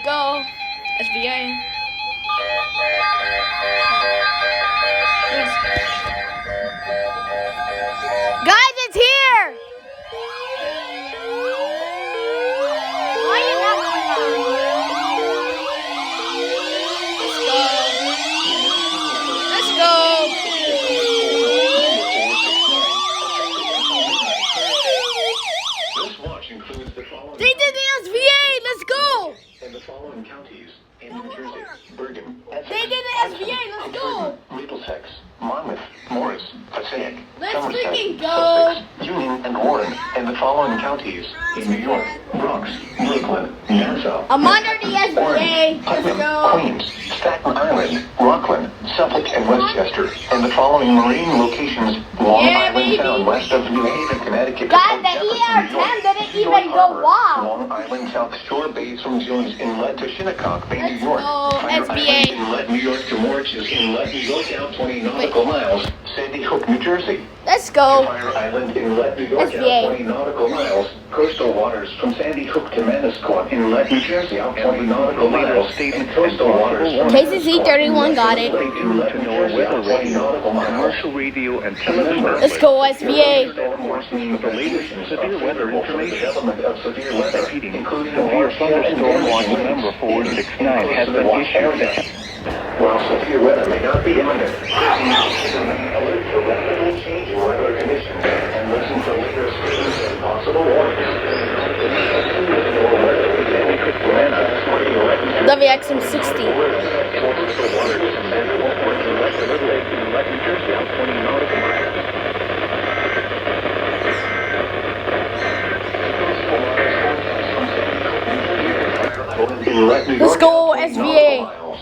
go. SVA. Guys, it's here. Why are you not going on? Let's go. They did the SVA. Let's go. In the following counties, in New Jersey, Bergen, They did the SVA. Let's go. Middlesex, Monmouth, Morris, Passaic, Let's Somerset, freaking go. Sussex, Union, and Warren. In the following counties, in New York, Bronx, Brooklyn, Nassau, I'm under the SVA. Orange, Let's Putnam, go. Queens, Staten Island, Rockland, Suffolk, and Westchester. In the following marine locations, Long Yeah, Island baby. Sound, west of New Haven, Connecticut. Guys, and the Jefferson, New EAS York. didn't New even York go Harbor, off. Long Island South Shore Bays from Jones Inlet to Shinnecock Bay, New Let's York. go, Fire SBA. Island Inlet, New York to Moriches Inlet, New York, down 20 nautical miles. Sandy Hook, New Jersey. Let's go. Fire Island Inlet, New York, SBA. down 20 nautical miles. Coastal waters from Sandy Hook to Manasquan Inlet, New Jersey, out 20 nautical miles. And coastal waters from KZZ31 got it. Inlet, New Jersey, out 20 nautical miles. Commercial radio and television Let's go, SVA. with the latest severe weather information. Repeating, including severe thunderstorm watch number 469 has been issued. While severe weather may not be imminent, alert for rapidly changing weather conditions and listen for later statements and possible warnings. WXM60. Let's go, SVA.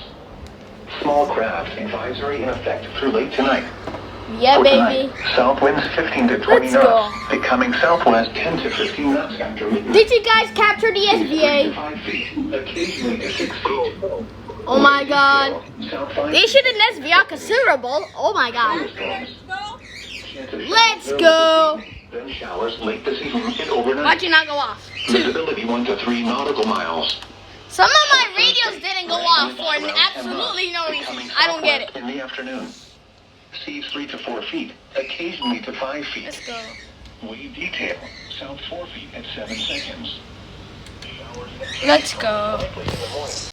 Small craft advisory in effect through late tonight. Yeah, For baby. tonight, south winds 15 to 20 Let's go. knots, becoming southwest 10 to 15 knots after midnight. Did you guys capture the SVA? 5 feet, occasionally to 6 feet. Oh my god. South 5 They should have SVA considerable. Oh my god. thunderstorms. Let's go. Then showers late this evening and overnight. Why'd you not go off? Visibility 1 to 3 nautical miles. Some of my radios didn't go off for absolutely no reason. I don't get it. In the afternoon. Seas 3 to 4 feet, occasionally to 5 feet. Let's go. Wave detail, south 4 feet at 7 seconds. Let's go.